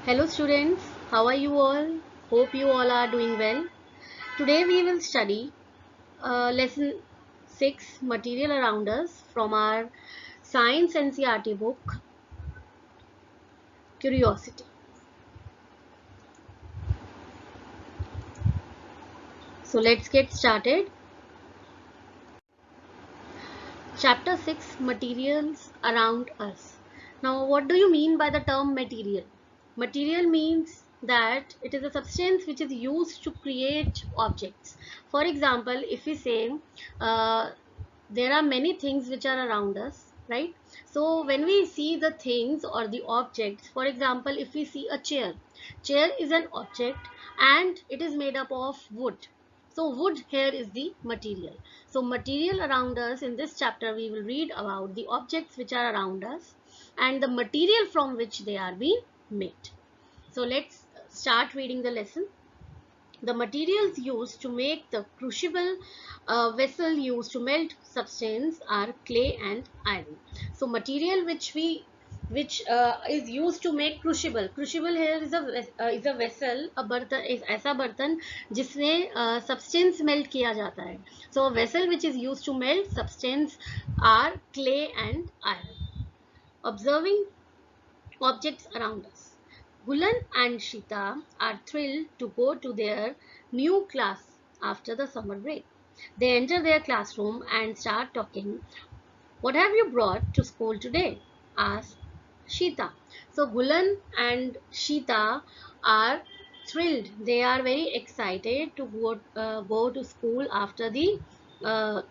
Hello students, how are you all? Hope you all are doing well. Today we will study lesson 6 material around us from our science NCERT book Curiosity. So let's get started. Chapter 6 Materials Around Us. Now what do you mean by the term material? Material means that it is a substance which is used to create objects. For example, if we say uh, there are many things which are around us, right? So when we see the things or the objects, for example, if we see a chair is an object and it is made up of wood. So wood here is the material. So material around us, in this chapter we will read about the objects which are around us and the material from which they are being made. So let's start reading the lesson. The materials used to make the crucible vessel used to melt substance are clay and iron. So material which is used to make crucible here is a vessel, a बर्तन is ऐसा बर्तन जिसमें substance melt किया जाता है. So a vessel which is used to melt substance are clay and iron. Observing objects around us. Gulan and Shita are thrilled to go to their new class after the summer break. They enter their classroom and start talking. What have you brought to school today? Asked Shita. So Gulan and Shita are thrilled. They are very excited to go to school after the uh,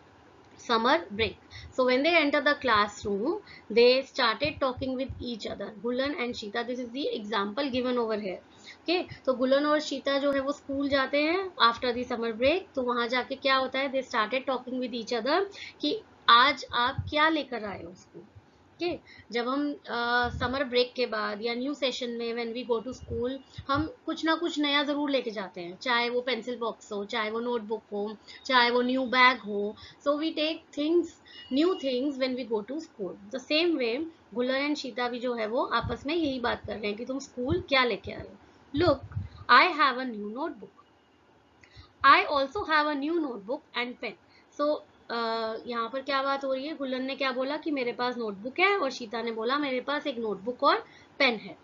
summer break. So when they enter the classroom, they started talking with each other. Gulan and Shita, this is the example given over here. Okay, तो गुलन और शीता जो है वो school जाते हैं after the summer break. तो वहां जाके क्या होता है, they started talking with each other कि आज आप क्या लेकर आए हो स्कूल. ओके, जब हम समर ब्रेक के बाद या न्यू सेशन में when we go to school, हम कुछ ना कुछ नया ज़रूर लेके जाते हैं, चाहे वो पेंसिल बॉक्स हो, चाहे वो नोटबुक हो, चाहे वो न्यू बैग हो. So we take things, new things when we go to school. The same way गुलर एंड शीता भी जो है वो आपस में यही बात कर रहे हैं कि तुम स्कूल क्या लेके आए हो. Look, I have a new notebook. I also have a new notebook and pen. So यहाँ पर क्या बात हो रही है, गुल्लन ने क्या बोला कि मेरे पास नोटबुक है, और शीता ने बोला मेरे पास एक नोटबुक और पेन है.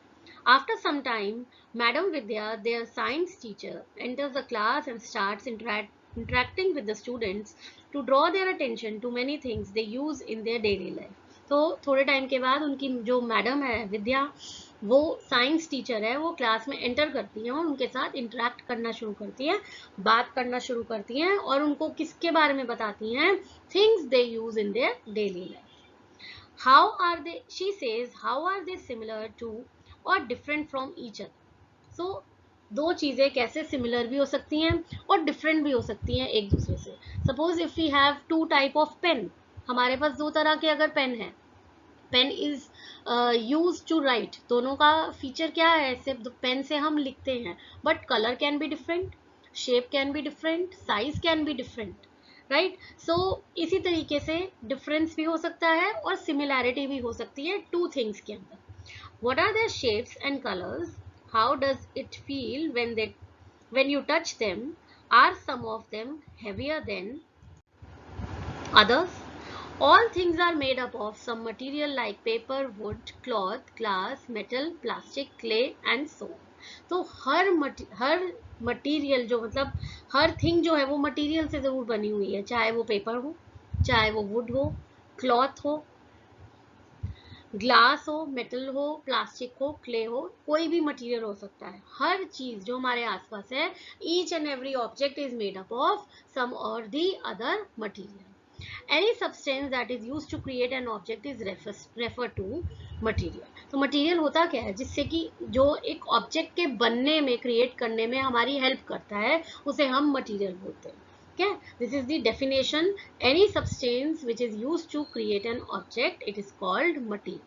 After some time, Madam Vidya, their science teacher, enters the class and starts interacting with the students to draw their attention to many things they use in their daily life. तो थोड़े time के बाद उनकी जो madam है विद्या, वो science teacher है, वो क्लास में एंटर करती हैं और उनके साथ इंटरेक्ट करना शुरू करती हैं, बात करना शुरू करती हैं और उनको किसके बारे में बताती हैं, things they use in their daily life. How are they, she says, how are they similar to or different from each other? So दो चीजें कैसे सिमिलर भी हो सकती हैं और डिफरेंट भी हो सकती हैं एक दूसरे से. Suppose if we have two type of pen, हमारे पास दो तरह के अगर पेन है, pen is use to write, दोनों का फीचर क्या है, सिर्फ पेन से हम लिखते हैं, but colour can be different, shape can be different, size can be different, right. So इसी तरीके से डिफरेंस भी हो सकता है और सिमिलैरिटी भी हो सकती है टू थिंग्स के अंदर. What are their shapes and colors? How does it feel when you touch them? Are some of them heavier than others? All things are made up of some material like paper, wood, cloth, glass, metal, plastic, clay and so on. तो हर material जो मतलब हर thing जो है वो material से जरूर बनी हुई है, चाहे वो पेपर हो, चाहे वो वुड हो, क्लॉथ हो, ग्लास हो, मेटल हो, प्लास्टिक हो, क्ले हो, कोई भी मटेरियल हो सकता है. हर चीज जो हमारे आसपास है, each and every object is made up of some or the other material. Any substance that is used to create an object is referred to material. तो मटेरियल होता क्या है, जिससे कि जो एक ऑब्जेक्ट के बनने में, क्रिएट करने में हमारी हेल्प करता है, उसे हम मटेरियल बोलते हैं. Okay, this is the definition. Any substance which is used to create an object, it is called material.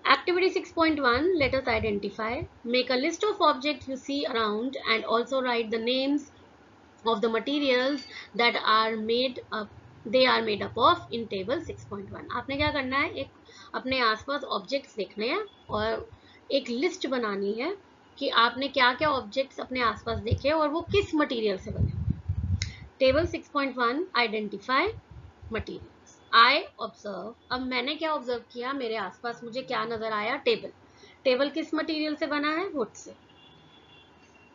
Activity 6.1, let us identify. Make a list of objects you see around and also write the names of the materials that are made up, they are made up of in table 6.1. आपने क्या करना है, एक अपने आसपास objects देखने हैं और एक लिस्ट बनानी है कि आपने क्या क्या ऑब्जेक्ट्स अपने आसपास देखे और वो किस मटेरियल से बने। Table 6.1 identify materials. I observe, अब मैंने क्या ऑब्जर्व किया, मेरे आसपास मुझे क्या नजर आया, टेबल। टेबल किस मटेरियल से बना है, वुड से।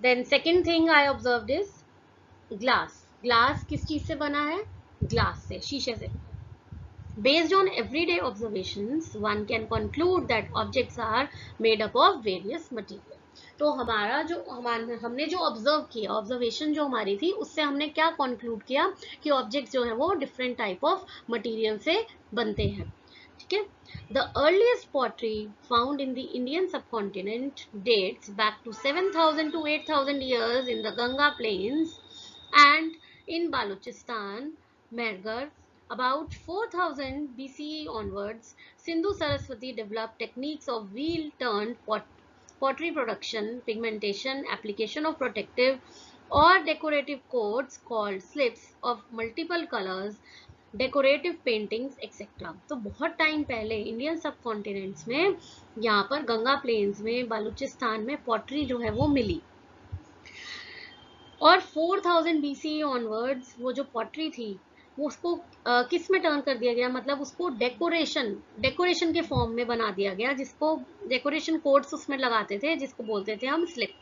Then second thing I observed is glass. Glass किस चीज से बना है, ग्लास से, शीशे से। Based on everyday observations, one can conclude that objects are made up of various materials. तो हमारा जो हमने जो ऑब्जर्व किया, ऑब्जर्वेशन जो हमारी थी, उससे हमने क्या कंक्लूड किया कि ऑब्जेक्ट्स जो है वो डिफरेंट टाइप ऑफ मटेरियल से बनते हैं। ठीक है। The earliest pottery found in the Indian subcontinent dates back to 7,000 to 8,000 years in the Ganga plains and in Balochistan, Mehrgarh. About 4000 BCE onwards, Sindhu Saraswati developed techniques of wheel-turned pottery production, pigmentation, application of protective or decorative coats called slips of multiple colors, decorative paintings etcetera. तो बहुत time पहले Indian सब continents में, यहाँ पर Ganga planes में, बलूचिस्तान में pottery जो है वो मिली। और 4000 BCE ऑनवर्ड्स वो जो पॉटरी थी वो उसको किस में टर्न कर दिया गया, मतलब उसको डेकोरेशन के फॉर्म में बना दिया गया, जिसको डेकोरेशन कोड्स उसमें लगाते थे, जिसको बोलते थे हम स्लिप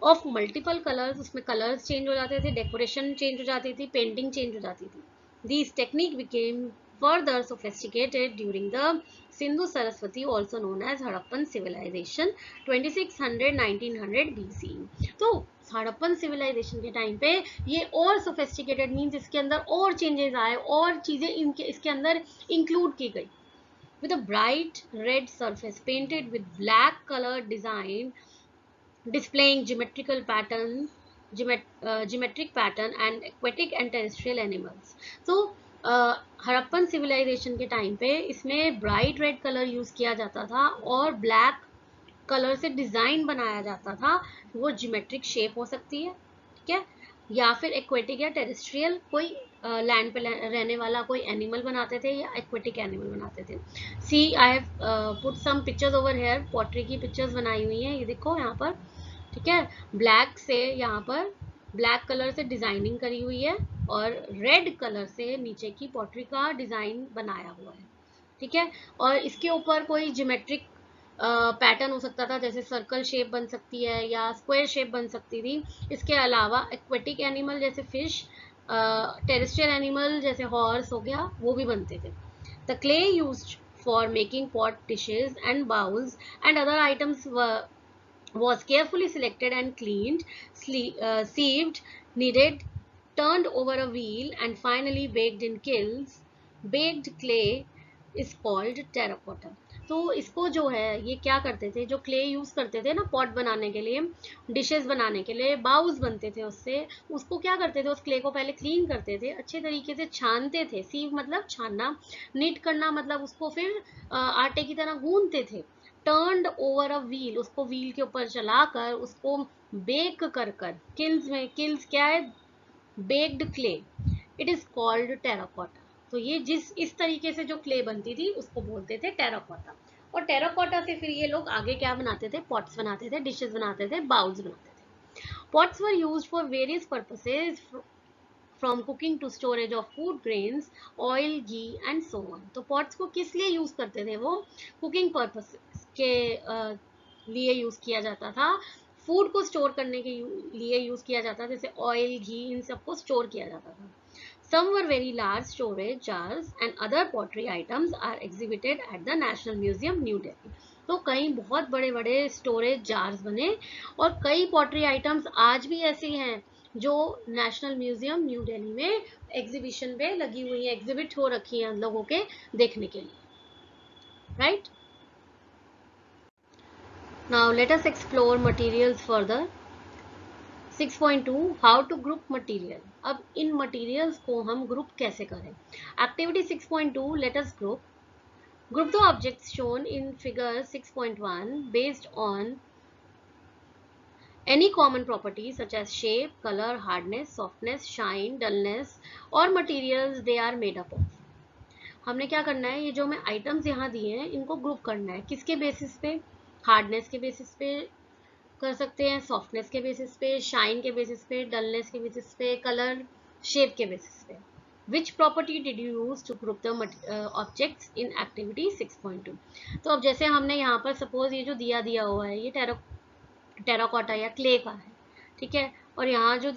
ऑफ मल्टीपल कलर्स। उसमें कलर्स चेंज हो जाते थे, डेकोरेशन चेंज हो जाती थी, पेंटिंग चेंज हो जाती थी। These technique became further sophisticated during the Sindhu-Saraswati, also known as Harappan civilization, 2600-1900 BCE। तो हड़प्पन सिविलाइजेशन के टाइम पे ये और सोफिस्टिकेटेड मीन्स इसके अंदर और चेंजेस आए, और चीजें इसके अंदर इंक्लूड की गई। With a bright red surface painted with black color design displaying geometric pattern and aquatic and terrestrial animals. So Harappan civilization के टाइम पे इसमें ब्राइट रेड कलर यूज किया जाता था और ब्लैक कलर से डिजाइन बनाया जाता था। वो ज्योमेट्रिक शेप हो सकती है, ठीक है, या फिर एक्वेटिक या टेरेस्ट्रियल, कोई लैंड पे रहने वाला कोई एनिमल बनाते थे या एक्वेटिक एनिमल बनाते थे। See I have put some pictures over here, pottery की पिक्चर्स बनाई हुई हैं, ये देखो यहाँ पर, ठीक है। ब्लैक से यहाँ पर ब्लैक कलर से डिजाइनिंग करी हुई है और रेड कलर से नीचे की पॉटरी का डिजाइन बनाया हुआ है, ठीक है। और इसके ऊपर कोई ज्योमेट्रिक पैटर्न हो सकता था, जैसे सर्कल शेप बन सकती है या स्क्वायर शेप बन सकती थी। इसके अलावा एक्वेटिक एनिमल जैसे फिश, टेरेस्ट्रियल एनिमल जैसे हॉर्स हो गया, वो भी बनते थे। The clay used for making pot dishes and bowls and other items was carefully selected and cleaned, sieved, kneaded, turned over a wheel and finally baked in kilns. Baked clay is called terracotta. तो इसको जो है ये क्या करते थे, जो clay use करते थे ना पॉट बनाने के लिए, डिशेस बनाने के लिए, बाउल्स बनते थे उससे, उसको क्या करते थे, उस क्ले को पहले क्लीन करते थे, अच्छे तरीके से छानते थे, सीव मतलब छानना, नीट करना मतलब उसको फिर आटे की तरह गूंदते थे, टर्न्ड ओवर अ व्हील, उसको व्हील के ऊपर चलाकर उसको बेक कर कर, किल्स में, किल्स क्या है, baked clay, it is called terracotta. तो ये इस तरीके से जो क्ले बनती थी उसको बोलते थे टेराकोटा। और टेराकोटा से फिर ये लोग आगे क्या बनाते थे, पॉट्स बनाते थे, डिशेस बनाते थे, बाउल्स बनाते थे। Pots were used for various purposes from cooking to storage of food grains, oil, ghee and so on. तो पॉट्स को किस लिए यूज करते थे, वो कुकिंग पर्पस के लिए यूज किया जाता था, फूड को स्टोर करने के लिए यूज किया जाता था, जैसे ऑयल, घी, इन सबको स्टोर किया जाता था। Some were very large storage jars and other pottery items are exhibited at the National Museum, New Delhi. तो कई बहुत बड़े बड़े स्टोरेज जार्स बने और कई पॉटरी आइटम्स आज भी ऐसी हैं जो नेशनल म्यूजियम न्यू दिल्ली में एग्जीबिशन पे लगी हुई है, एग्जिबिट हो रखी हैं लोगों के देखने के लिए, right. Now let us explore materials further. 6.2 how to group material. अब इन मटेरियल्स को हम ग्रुप कैसे करें। Activity 6.2 let us group the objects shown in figure 6.1 based on any common properties such as shape, color, hardness, softness, shine, dullness or materials they are made up of. हमने क्या करना है, ये जो हमें आइटम्स यहाँ दिए हैं इनको ग्रुप करना है, किसके बेसिस पे, हार्डनेस के बेसिस पे कर सकते हैं, सॉफ्टनेस के बेसिस पे, शाइन के बेसिस पे, डलनेस के बेसिस पे, कलर, शेप के बेसिस पे. Which property did you use to group the objects in activity 6.2. तो अब जैसे हमने यहाँ पर सपोज ये जो दिया हुआ है ये टेराकोटा या क्ले का है, ठीक है, और यहाँ जो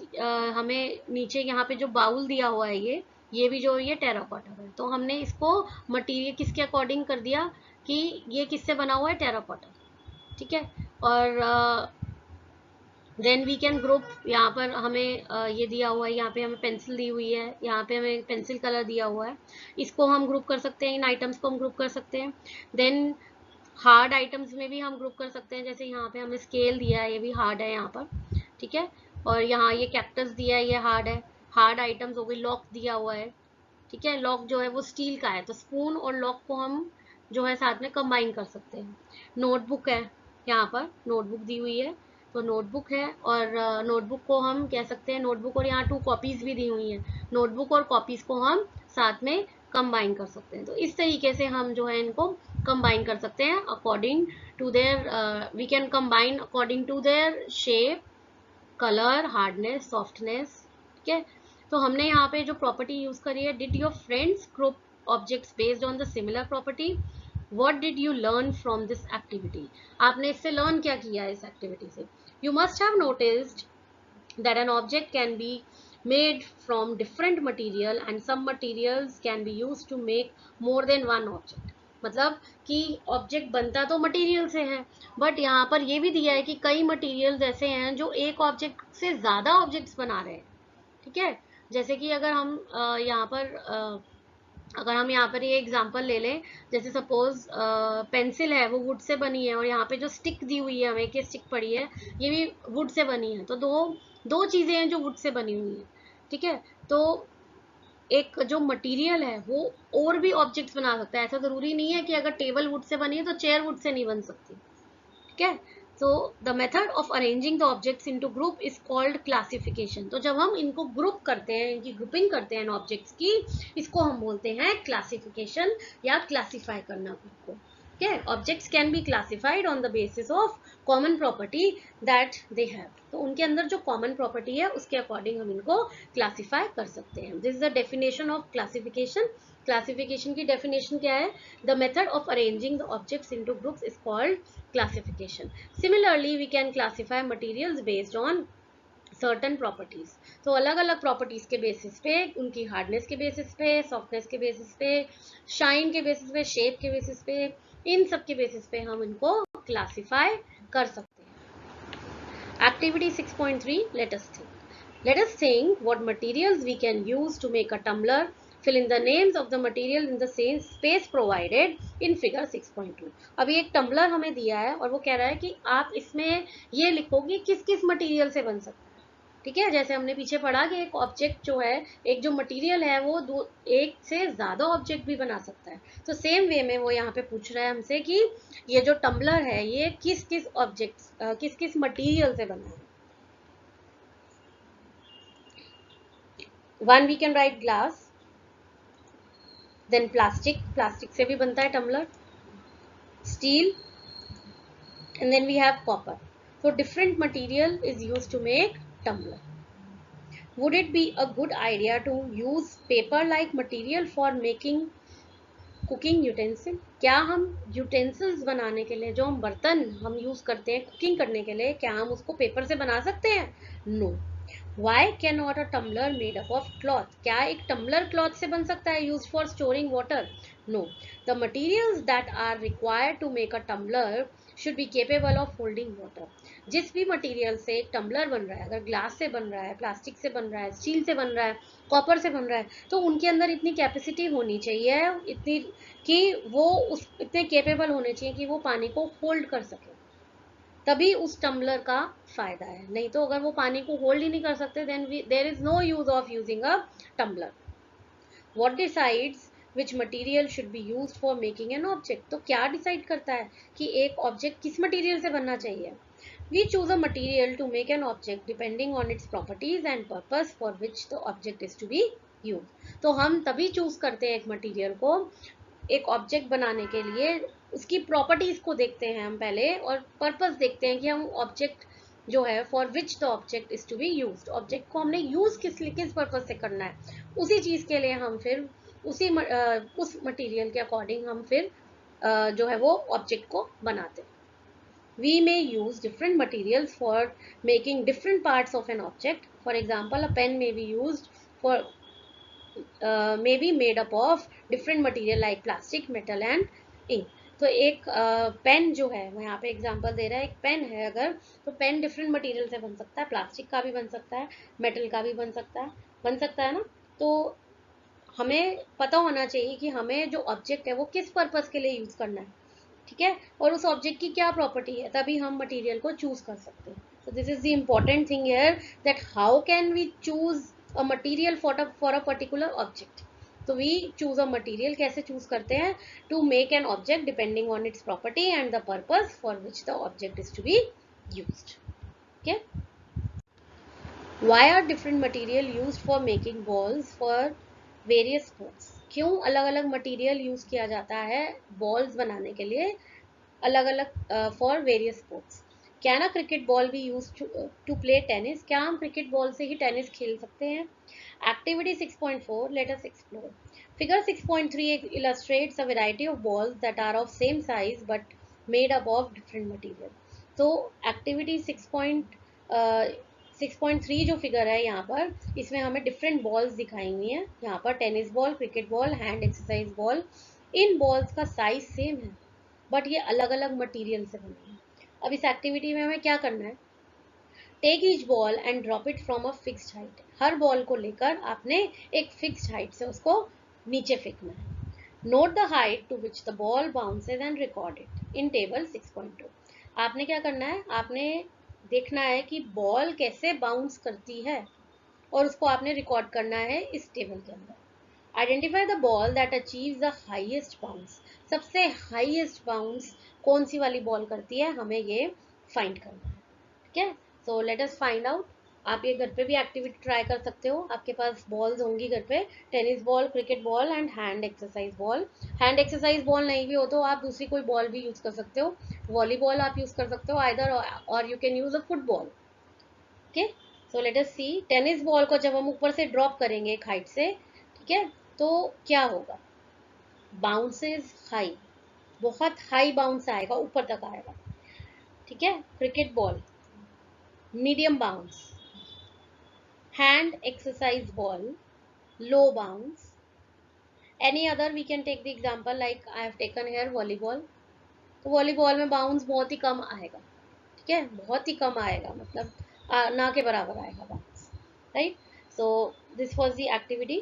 हमें नीचे यहाँ पे जो बाउल दिया हुआ है ये भी जो ये टेराकोटा का है, तो हमने इसको मटेरियल किसके अकॉर्डिंग कर दिया कि ये किससे बना हुआ है, टेराकोटा, ठीक है. और देन वी कैन ग्रुप, यहाँ पर हमें ये दिया हुआ है, यहाँ पे हमें पेंसिल दी हुई है, यहाँ पे हमें पेंसिल कलर दिया हुआ है, इसको हम ग्रुप कर सकते हैं, इन आइटम्स को हम ग्रुप कर सकते हैं. देन हार्ड आइटम्स में भी हम ग्रुप कर सकते हैं, जैसे यहाँ पे हमें स्केल दिया है, ये भी हार्ड है यहाँ पर, ठीक है, और यहाँ ये कैक्टस दिया है, ये हार्ड है. हार्ड आइटम्स हो गई, लॉक दिया हुआ है, ठीक है, लॉक जो है वो स्टील का है, तो स्पून और लॉक को हम जो है साथ में कंबाइन कर सकते हैं. नोटबुक है, यहाँ पर नोटबुक दी हुई है, तो नोटबुक है, और नोटबुक को हम कह सकते हैं, नोटबुक और यहाँ 2 कॉपीज भी दी हुई हैं, नोटबुक और कॉपीज को हम साथ में कंबाइन कर सकते हैं. तो इस तरीके से हम जो है इनको कंबाइन कर सकते हैं according to their, we can combine according to their shape, colour, hardness, softness, ठीक है. तो हमने यहाँ पे जो प्रॉपर्टी यूज करी है, did your friends group objects based on the similar property, what did you learn from this activity. आपने इससे लर्न क्या किया है, इस एक्टिविटी से. You must have noticed that an object can be made from different material and some materials can be used to make more than one object. मतलब कि object बनता तो मटेरियल से है, बट यहाँ पर ये भी दिया है कि कई मटेरियल्स ऐसे हैं जो एक ऑब्जेक्ट से ज़्यादा ऑब्जेक्ट्स बना रहे हैं, ठीक है. जैसे कि अगर हम यहाँ पर ये एग्जांपल ले लें, जैसे सपोज पेंसिल है, वो वुड से बनी है, और यहाँ पे जो स्टिक दी हुई है हमें, कि स्टिक पड़ी है, ये भी वुड से बनी है, तो दो दो चीज़ें हैं जो वुड से बनी हुई है, ठीक है. तो एक जो मटेरियल है वो और भी ऑब्जेक्ट्स बना सकता है, ऐसा ज़रूरी नहीं है कि अगर टेबल वुड से बनी है तो चेयर वुड से नहीं बन सकती, ठीक है. So the method of arranging the objects into group is called classification. तो जब हम इनको ग्रुप करते हैं, इनकी ग्रुपिंग करते हैं ऑब्जेक्ट्स की, इसको हम बोलते हैं क्लासिफिकेशन या क्लासिफाई करना ग्रुप को. ठीक है. Objects can be classified on the basis of common property that they have. तो उनके अंदर जो कॉमन प्रॉपर्टी है उसके अकॉर्डिंग हम इनको क्लासिफाई कर सकते हैं. This is the definition of classification. Classification की डेफिनेशन क्या है, the method of arranging the objects into groups is called classification. Similarly we can classify materials based on certain properties. तो अलग अलग प्रॉपर्टीज के बेसिस पे, उनकी हार्डनेस के बेसिस पे, सॉफ्टनेस के बेसिस पे, शाइन के बेसिस पे, शेप के बेसिस पे, इन सब के बेसिस पे हम इनको क्लासिफाई कर सकते हैं. Activity 6.3, let us think. Let us think what materials we can use to make a tumbler. Fill in the names of the material in the same space provided in figure 6.2. अभी एक tumbler हमें दिया है और वो कह रहा है कि आप इसमें ये लिखोगे किस किस मटेरियल से बन सकता है, ठीक है. जैसे हमने पीछे पढ़ा कि एक ऑब्जेक्ट जो है, एक जो मटेरियल है वो एक से ज़्यादा ऑब्जेक्ट भी बना सकता है. तो सेम वे में वो यहाँ पे पूछ रहा है हमसे कि ये जो टम्बलर है ये किस किस ऑब्जेक्ट, किस किस मटेरियल से बना है. One we can write glass, then plastic, plastic से भी बनता है tumbler, steel, and then we have copper. So different material is used to make tumbler. Would it be a good idea to use paper like material for making cooking utensil? क्या हम utensils बनाने के लिए, जो हम बर्तन हम use करते हैं कुकिंग करने के लिए, क्या हम उसको पेपर से बना सकते हैं? No. Why cannot a tumbler made up of cloth? क्या एक tumbler cloth से बन सकता है used for storing water? No. The materials that are required to make a tumbler should be capable of holding water. जिस भी material से एक टम्बलर बन रहा है, अगर ग्लास से बन रहा है, प्लास्टिक से बन रहा है, स्टील से बन रहा है, कॉपर से बन रहा है, तो उनके अंदर इतनी कैपेसिटी होनी चाहिए, इतनी कि वो उस इतने केपेबल होने चाहिए कि वो पानी को होल्ड कर सके, तभी उस टम्बलर का फायदा है. नहीं तो अगर वो पानी को होल्ड ही नहीं कर सकते, then there is no use of using a tumbler. What decides which material should be used for making an object? तो क्या डिसाइड करता है कि एक ऑब्जेक्ट किस मटेरियल से बनना चाहिए? We choose a material to make an object depending on its properties and purpose for which the object is to be used. तो हम तभी चूज करते हैं एक मटेरियल को एक ऑब्जेक्ट बनाने के लिए उसकी प्रॉपर्टीज को देखते हैं हम पहले, और पर्पस देखते हैं कि हम ऑब्जेक्ट जो है for which the object is to be used, object को हमने यूज किस पर्पस से करना है, उसी चीज के लिए हम फिर उस मटेरियल के अकॉर्डिंग हम फिर जो है वो ऑब्जेक्ट को बनाते हैं. We may use different materials for making different parts of an object. For example, a pen may be used for may be made up of different material like plastic, metal and ink. तो एक pen जो है वो यहाँ पे example दे रहा है, एक पेन है अगर, तो पेन डिफरेंट मटेरियल से बन सकता है, प्लास्टिक का भी बन सकता है, मेटल का भी बन सकता है ना. तो हमें पता होना चाहिए कि हमें जो ऑब्जेक्ट है वो किस पर्पस के लिए यूज करना है, ठीक है, और उस ऑब्जेक्ट की क्या प्रॉपर्टी है, तभी हम मटेरियल को चूज कर सकते हैं. So this is the important thing here, that how can we choose a material for a particular object. तो वी चूज अ मटेरियल कैसे चूज करते हैं, to make an object depending on its property and the purpose for which the object is to be used. Okay. Why are different material used for making balls for various sports? क्यों अलग अलग material use किया जाता है balls बनाने के लिए अलग अलग for various sports. Can a cricket ball be use to play tennis, क्या हम क्रिकेट बॉल से ही टेनिस खेल सकते हैं. Activity 6.4, late us explore. Figure 6.3 illustrates a variety of balls that are of same size but made up of different material. तो activity 6.3 जो figure है यहाँ पर, इसमें हमें डिफरेंट बॉल्स दिखाई हुई हैं. यहाँ पर tennis ball, cricket ball, hand exercise ball. इन बॉल्स का साइज सेम है बट ये अलग अलग मटेरियल से बनी है. अब इस एक्टिविटी में हमें क्या करना है, take each ball and drop it from a fixed height. हर बॉल को लेकर आपने एक फिक्स्ड हाइट से उसको नीचे फेंकना है. Note the height to which the ball bounces and record it in table 6.2. आपने क्या करना है, आपने देखना है कि बॉल कैसे बाउंस करती है और उसको आपने रिकॉर्ड करना है इस टेबल के अंदर. Identify the ball that achieves the highest bounce. सबसे हाईएस्ट बाउंस कौन सी वाली बॉल करती है, हमें ये फाइंड करना है. ठीक है, सो लेट अस फाइंड आउट. आप ये घर पे भी एक्टिविटी ट्राई कर सकते हो, आपके पास बॉल्स होंगी घर पे, tennis ball, cricket ball and hand exercise ball. Hand exercise ball नहीं भी हो तो आप दूसरी कोई बॉल भी यूज कर सकते हो, वॉलीबॉल आप यूज कर सकते हो आइदर, और you can use a football. Okay, so let us see. Tennis ball को जब हम ऊपर से ड्रॉप करेंगे एक हाइट से, ठीक है, तो क्या होगा, बाउंसेस हाई, बहुत हाई बाउंस आएगा, ऊपर तक आएगा. ठीक है, cricket ball medium bounce, hand exercise ball low bounce. Any other we can take the example like I have taken here volleyball. तो वॉलीबॉल में बाउंस बहुत ही कम आएगा, ठीक है, बहुत ही कम आएगा, मतलब ना के बराबर आएगा bounce, right. So this was the activity.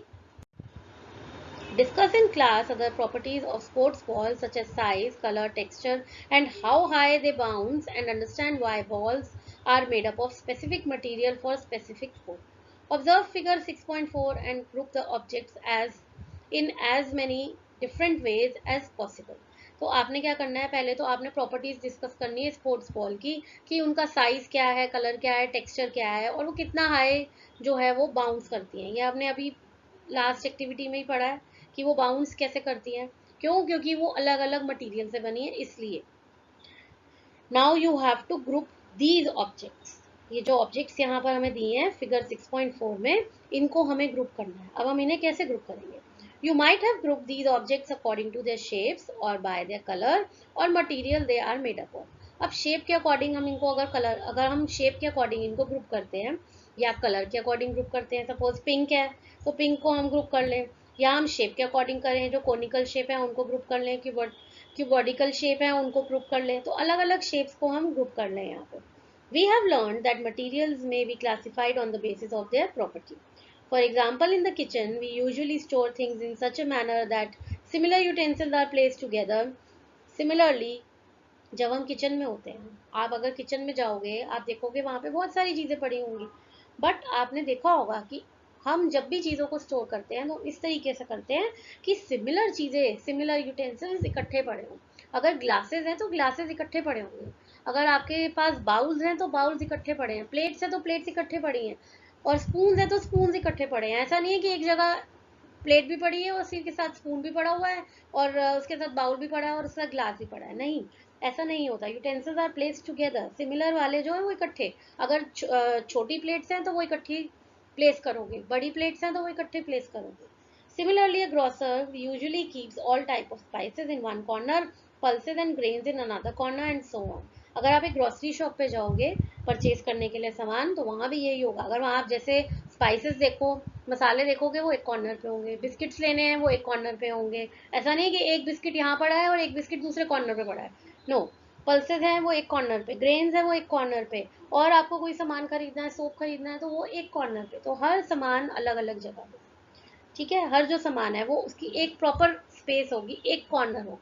Discuss in class other properties of sports balls such as size, color, texture, and how high they bounce, and understand why balls are made up of specific material for specific sport. Observe figure 6.4 and group the objects as in as many different ways as possible. तो आपने क्या करना है, पहले तो आपने properties discuss करनी है स्पोर्ट्स बॉल की, कि उनका साइज क्या है, कलर क्या है, टेक्सचर क्या है, और वो कितना हाई जो है वो बाउंस करती हैं. ये आपने अभी लास्ट एक्टिविटी में ही पढ़ा है कि वो बाउंस कैसे करती है. क्यों, क्योंकि वो अलग अलग मटेरियल से बनी है इसलिए. Now you have to group these objects. ये जो ऑब्जेक्ट्स यहाँ पर हमें दिए हैं फिगर 6.4 में, इनको हमें ग्रुप करना है. अब हम इन्हें कैसे ग्रुप करेंगे, you might have group these objects according to their shapes और बाय देयर कलर और material they are made up of. अब शेप के अकॉर्डिंग हम इनको अगर हम शेप के अकॉर्डिंग इनको ग्रुप करते हैं या कलर के अकॉर्डिंग ग्रुप करते हैं, सपोज पिंक है तो पिंक को हम ग्रुप कर लें, या हम शेप के अकॉर्डिंग करें, जो कोनिकल शेप है उनको ग्रुप कर लें, क्यूबॉडिकल शेप है उनको ग्रुप कर लें, तो अलग अलग शेप्स को हम ग्रुप कर लें. यहाँ पे we have learned that materials may be classified on the basis of their property. For example, in the kitchen we usually store things in such a manner that similar utensils are placed together. Similarly, जब हम kitchen में होते हैं, आप अगर kitchen में जाओगे आप देखोगे वहां पे बहुत सारी चीजें पड़ी होंगी, बट आपने देखा होगा कि हम जब भी चीज़ों को स्टोर करते हैं तो इस तरीके से करते हैं कि सिमिलर चीज़ें, सिमिलर यूटेंसिल्स इकट्ठे पड़े हों. अगर ग्लासेस हैं तो ग्लासेस इकट्ठे पड़े होंगे, अगर आपके पास बाउल्स हैं तो बाउल्स इकट्ठे पड़े हैं, प्लेट्स हैं तो प्लेट्स इकट्ठे पड़ी हैं, और स्पून्स हैं तो स्पून्स इकट्ठे पड़े हैं. ऐसा नहीं है कि एक जगह प्लेट भी पड़ी है और उसी के साथ स्पून भी पड़ा हुआ है और उसके साथ बाउल भी पड़ा है और उसके साथ ग्लास भी पड़ा है, नहीं, ऐसा नहीं होता। Utensils are placed together, similar वाले जो है वो इकट्ठे, अगर छोटी प्लेट्स हैं तो वो इकट्ठी प्लेस करोगे, बड़ी प्लेट्स हैं तो वो इकट्ठे प्लेस करोगे। Similarly, a grocer usually keeps all type of spices in one corner, pulses and grains in another corner and so on. अगर आप एक ग्रोसरी शॉप पे जाओगे परचेज करने के लिए सामान, तो वहाँ भी यही होगा। अगर वहाँ आप जैसे स्पाइसेस देखो, मसाले देखोगे, वो एक कॉर्नर पे होंगे, बिस्किट्स लेने हैं वो एक कॉर्नर पे होंगे। ऐसा नहीं कि एक बिस्किट यहाँ पड़ा है और एक बिस्किट दूसरे कॉर्नर पे पड़ा है, नो। पल्सेस हैं वो एक कॉर्नर पे, ग्रेन्स है वो एक कॉर्नर पे, और आपको कोई सामान खरीदना है, सोप खरीदना है, तो वो एक कॉर्नर पे। तो हर सामान अलग अलग जगह पे, ठीक है, हर जो सामान है वो उसकी एक प्रॉपर स्पेस होगी, एक कॉर्नर होगा।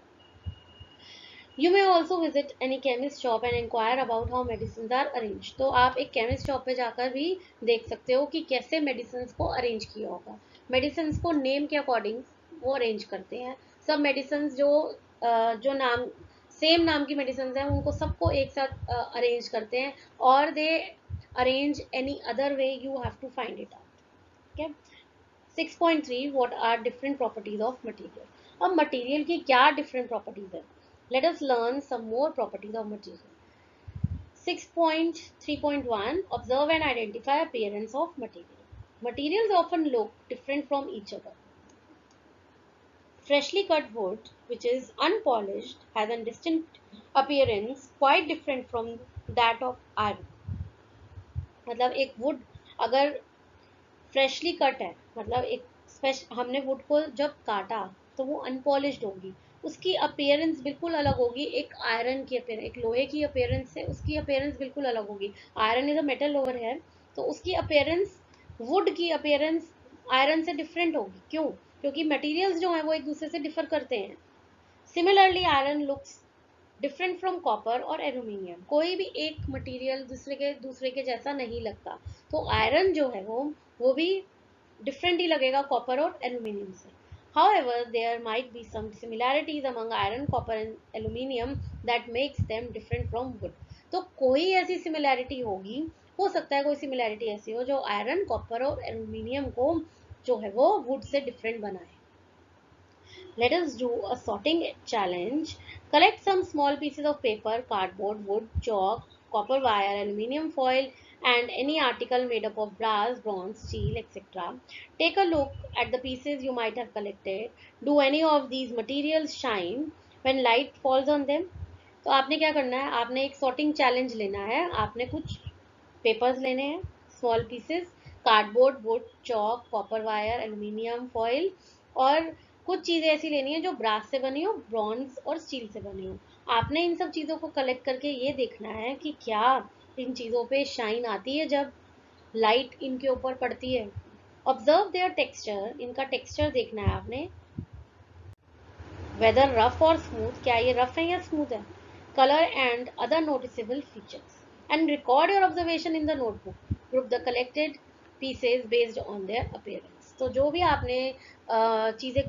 You may also visit any chemist shop and enquire about how medicine are arrange. तो आप एक केमिस्ट शॉप पे जाकर भी देख सकते हो कि कैसे मेडिसिन को अरेंज किया होगा। मेडिसिन को नेम के अकॉर्डिंग वो अरेंज करते हैं। सब मेडिसिन जो नाम सेम नाम की मेडिसिन है उनको सबको एक साथ अरेंज करते हैं, और they arrange any other way, you have to find it out. ठीक है। 6.3 what are different properties of material। अब मटेरियल की क्या डिफरेंट प्रॉपर्टीज है, let us learn some more properties of material. 6.3.1 observe and identify appearance of material. Materials often look different from each other. Freshly cut wood, which is unpolished, has a distinct appearance quite different from that of iron। मतलब एक would अगर freshly cut है, मतलब एक हमने would को जब काटा तो वो अनपॉलिश्ड होगी, उसकी अपीयरेंस बिल्कुल अलग होगी एक आयरन की अपीयरेंस, एक लोहे की अपीयरेंस से उसकी अपीयरेंस बिल्कुल अलग होगी। Iron is a metal over है, तो उसकी अपीयरेंस, वुड की अपीयरेंस आयरन से डिफरेंट होगी। क्यों? क्योंकि मटेरियल्स जो हैं वो एक दूसरे से डिफर करते हैं। Similarly iron looks different from copper और एल्यूमिनियम। कोई भी एक मटेरियल दूसरे के जैसा नहीं लगता, तो आयरन जो है वो भी डिफरेंट ही लगेगा कॉपर और एल्यूमिनियम से। However, there might be some similarities among iron, copper and aluminium that makes them different from wood। तो कोई ऐसी सिमिलैरिटी होगी, हो सकता है कोई सिमिलैरिटी ऐसी हो जो आयरन, कॉपर और एल्यूमिनियम को जो है वो वुड से डिफरेंट बनाए। Let us do a sorting challenge. Collect some small pieces of paper, cardboard, wood, chalk, copper wire, aluminium foil, and any article made up of brass, bronze, steel, etc. Take a look at the pieces you might have collected. Do any of these materials shine when light falls on them? तो आपने क्या करना है, आपने एक sorting challenge लेना है। आपने कुछ पेपर्स लेने हैं, small pieces, cardboard, would, chalk, copper wire, aluminium foil, और कुछ चीज़ें ऐसी लेनी है जो ब्रास से बनी हो, ब्रॉन्ज और स्टील से बनी हो। आपने इन सब चीज़ों को कलेक्ट करके ये देखना है कि क्या इन चीज़ों पे शाइन आती है जब लाइट इनके ऊपर पड़ती है। ऑब्जर्व देयर टेक्सचर, इनका टेक्सचर देखना है आपने, वेदर रफ और स्मूथ, क्या ये रफ है या स्मूथ है, colour and other noticeable features, and record your observation in the notebook. Group the collected pieces based on their appearance. तो जो भी आपने चीज़ें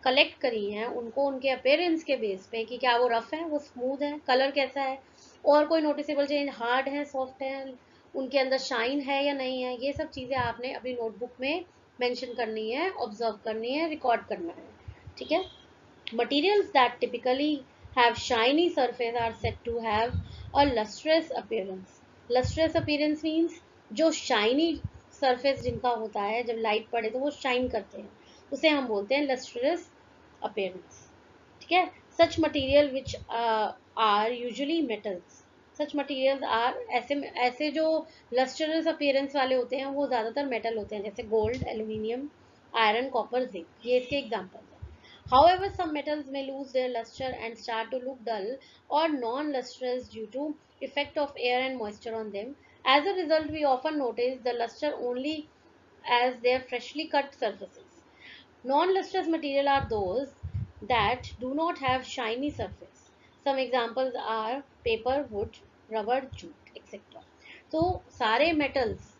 कलेक्ट करी हैं उनको उनके अपीयरेंस के बेस पे, कि क्या वो रफ है, वो स्मूथ है, कलर कैसा है, और कोई नोटिसेबल चेंज, हार्ड है, सॉफ्ट है, उनके अंदर शाइन है या नहीं है, ये सब चीज़ें आपने अपनी नोटबुक में मेंशन करनी है, ऑब्जर्व करनी है, रिकॉर्ड करना है। ठीक है। Materials that typically have shiny surface are said to have a lustrous appearance. Lustrous appearance means जो shiny surface जिनका होता है जब लाइट पड़े तो वो शाइन करते हैं, उसे हम बोलते हैं lustrous appearance। ठीक है। Such material which are usually metals। Such materials are ऐसे जो lustrous appearance वाले होते हैं वो ज़्यादातर मेटल होते हैं, जैसे gold, aluminium, iron, copper, zinc, ये इसके example. However, some metals may lose their luster and start to look dull or non-lustrous due to effect of air and moisture on them. As a result, we often notice the luster only as their freshly cut surfaces. Non-lustrous material are those that do not have shiny surface. Some examples are paper, wood, rubber, jute, etc. तो सारे metals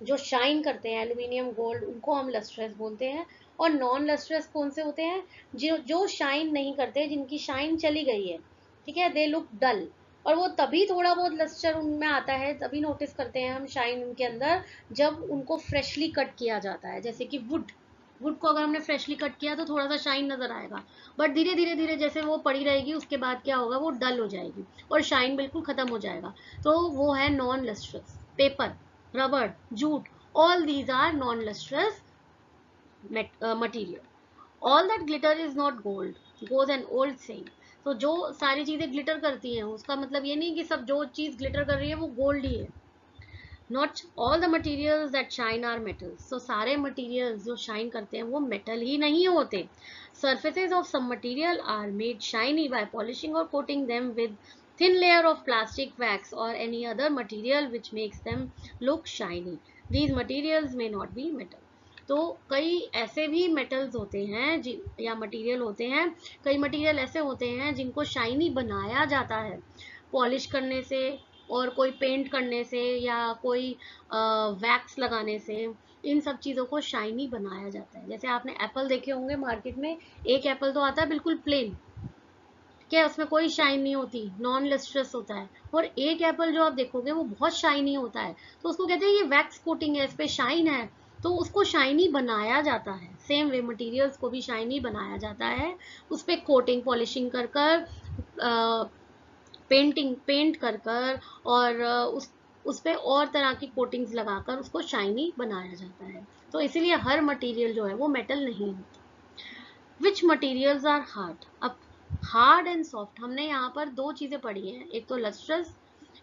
जो shine करते हैं, aluminium, gold, उनको हम lustrous बोलते हैं। और नॉन लस्ट्रस कौन से होते हैं, जो शाइन नहीं करते, जिनकी शाइन चली गई है, ठीक है, दे लुक डल। और वो तभी थोड़ा बहुत लस्टर उनमें आता है, तभी नोटिस करते हैं हम शाइन उनके अंदर, जब उनको फ्रेशली कट किया जाता है, जैसे कि वुड। वुड को अगर हमने फ्रेशली कट किया तो थोड़ा सा शाइन नजर आएगा, बट धीरे धीरे धीरे जैसे वो पड़ी रहेगी उसके बाद क्या होगा, वो डल हो जाएगी और शाइन बिल्कुल खत्म हो जाएगा। तो वो है non lustrous. Paper, rubber, jute, all these are non lustrous material. All that glitter is not gold goes an old saying. तो जो सारी चीजें ग्लिटर करती हैं उसका मतलब ये नहीं कि सब जो चीज ग्लिटर कर रही है वो गोल्ड ही है। Not all the materials that shine are metals. तो सारे मटीरियल्स जो शाइन करते हैं वो मेटल ही नहीं होते। Surfaces of some material are made shiny by polishing or coating them with thin layer of plastic wax or any other material which makes them look shiny. These materials may not be metal. तो कई ऐसे भी metals होते हैं या material होते हैं, कई मटेरियल ऐसे होते हैं जिनको शाइनी बनाया जाता है पॉलिश करने से और कोई पेंट करने से या कोई वैक्स लगाने से। इन सब चीज़ों को शाइनी बनाया जाता है। जैसे आपने एप्पल देखे होंगे मार्केट में, एक एप्पल तो आता है बिल्कुल प्लेन, क्या उसमें कोई शाइन नहीं होती, नॉन लस्ट्रस होता है। और एक एप्पल जो आप देखोगे वो बहुत शाइनी होता है, तो उसको कहते हैं ये वैक्स कोटिंग है, इस पे शाइन है, तो उसको शाइनी बनाया जाता है। सेम वे मटेरियल्स को भी शाइनी बनाया जाता है, उस पर कोटिंग पॉलिशिंग कर कर, पेंट कर कर और उस पे और तरह की कोटिंग्स लगाकर उसको शाइनी बनाया जाता है। तो इसीलिए हर मटेरियल जो है वो मेटल नहीं होता। विच मटीरियल्स आर हार्ड। अब हार्ड एंड सॉफ्ट हमने यहाँ पर दो चीजें पढ़ी हैं, एक तो लस्ट्रस,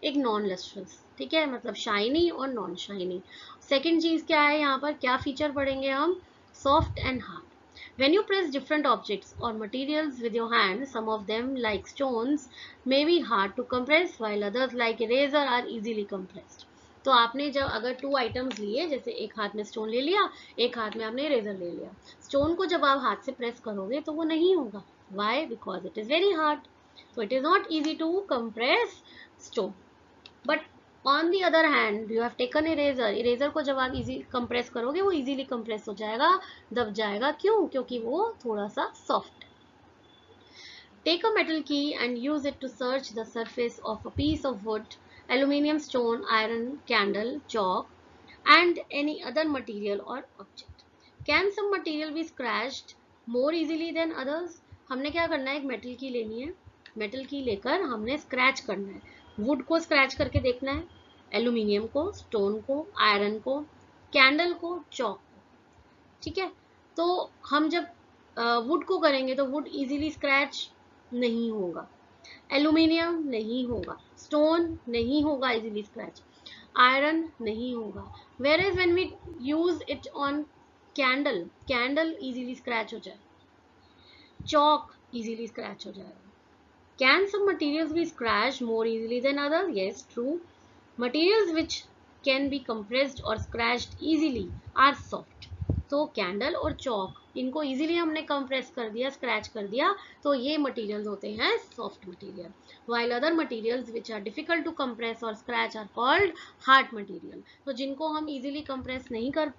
एक नॉन लस्ट्रस, ठीक है, मतलब शाइनी और नॉन शाइनी। सेकेंड चीज क्या है, यहाँ पर क्या फीचर पढ़ेंगे हम, soft and hard. When you press different objects or materials with your hand, some of them, like stones, may be hard to compress, while others, like eraser, are easily compressed. तो आपने जब अगर 2 items लिए, जैसे एक हाथ में stone ले लिया, एक हाथ में आपने इरेजर ले लिया, स्टोन को जब आप हाथ से प्रेस करोगे तो वो नहीं होगा। Why? Because it is very hard, so it is not easy to compress stone. But on the other hand, you have taken eraser, eraser को जब आप इजी कंप्रेस करोगे वो इजीली कंप्रेस हो जाएगा, दब जाएगा। क्यों? क्योंकि वो थोड़ा सा सॉफ्ट है। Take a metal key and use it to search the surface of a piece of wood, aluminium, stone, iron, candle, chalk, and any other material or object. Can some material be scratched more easily than others? हमने क्या करना है, एक metal की लेनी है, metal की लेकर हमने स्क्रैच करना है। वुड को स्क्रैच करके देखना है, एल्यूमिनियम को, स्टोन को, आयरन को, कैंडल को, चॉक को, ठीक है। तो हम जब वुड को करेंगे तो वुड इजीली स्क्रैच नहीं होगा, एल्यूमिनियम नहीं होगा, स्टोन नहीं होगा इजीली स्क्रैच, आयरन नहीं होगा। whereas when we use it on candle, candle easily scratch हो जाए, चॉक इजीली स्क्रैच हो जाएगा। Can some materials be scratched more easily than others? Yes, true. Materials which can be compressed or scratched easily are soft. तो candle और चौक इनको easily हमने compress कर दिया, स्क्रैच कर दिया, तो ये मटेरियल्स होते हैं soft material. while other materials which are difficult to compress or scratch are called hard material. तो जिनको हम इजीली कंप्रेस नहीं कर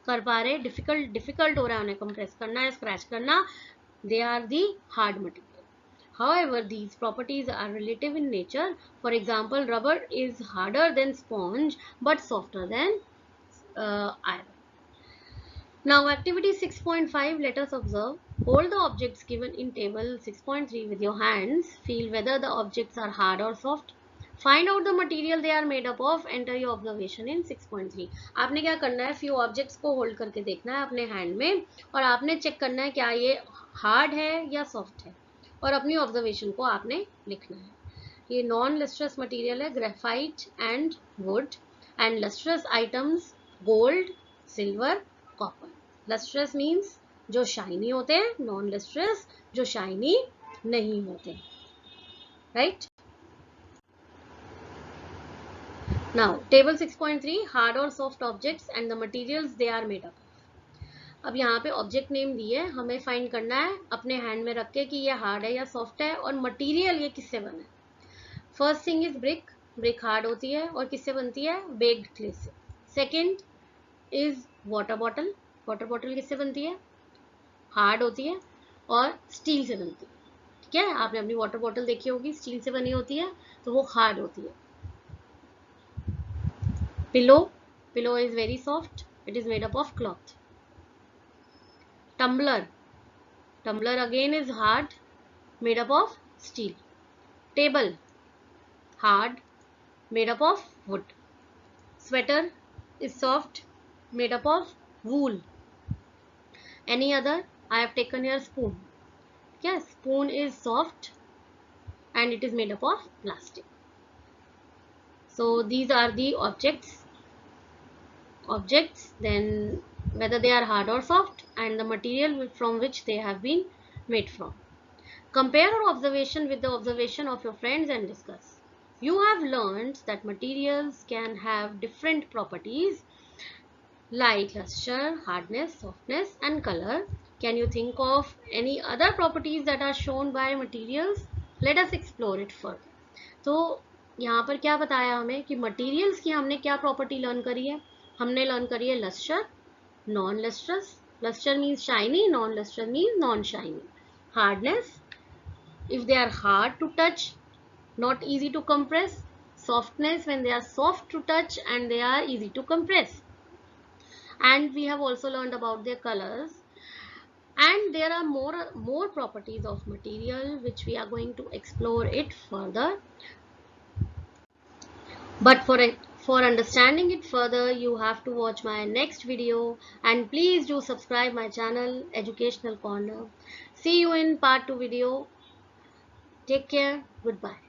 पा रहे, डिफिकल्ट हो रहा है उन्हें कंप्रेस करना या स्क्रैच करना, they are the hard material. However, these properties are relative in nature. For example, rubber is harder than sponge but softer than iron. Now, activity 6.5, let us observe. Hold the objects given in table 6.3 with your hands. Feel whether the objects are hard or soft. Find out the material they are made up of. Enter your observation in 6.3. आपने क्या करना है, few objects को hold करके देखना है अपने hand में और आपने check करना है क्या ये hard है या soft है, और अपनी ऑब्जर्वेशन को आपने लिखना है। ये नॉन लस्ट्रस मटेरियल है, graphite and wood, and lustrous items gold, silver, copper. Lustrous means जो शाइनी होते हैं, नॉन लस्ट्रस जो शाइनी नहीं होते, राइट। नाउ टेबल 6.3, हार्ड और soft objects and the materials they are made up. अब यहाँ पे ऑब्जेक्ट नेम दिए, हमें फाइंड करना है अपने हैंड में रख के कि ये हार्ड है या सॉफ्ट है, और मटेरियल ये किससे बना है। First thing is brick, brick hard होती है और किससे बनती है, बेक्ड क्ले से। Second is water bottle, water bottle किससे बनती है, हार्ड होती है और स्टील से बनती है, ठीक है। आपने अपनी वाटर बॉटल देखी होगी, स्टील से बनी होती है तो वो हार्ड होती है। Pillow, pillow is very soft, it is made up of cloth. Tumbler. Tumbler again is hard, made up of steel. Table. Hard, made up of wood. Sweater is soft, made up of wool. Any other? I have taken here spoon. Yes, spoon is soft and it is made up of plastic. So these are the objects, then whether they are hard or soft, and the material from which they have been made from. Compare your observation with the observation of your friends and discuss. You have learned that materials can have different properties like luster, hardness, softness, and color. Can you think of any other properties that are shown by materials? Let us explore it further. तो यहाँ पर क्या बताया हमें कि materials की हमने क्या प्रॉपर्टी लर्न करी है. हमने लर्न करी है lustre, non lustrous. Lustre means shiny, non lustre means non shiny. Hardness, if they are hard to touch, not easy to compress. Softness, when they are soft to touch and they are easy to compress. And we have also learned about their colors. And there are more properties of material which we are going to explore it further. But for understanding it further, you have to watch my next video, and please do subscribe my channel Educational Corner. See you in part 2 video. Take care. Goodbye.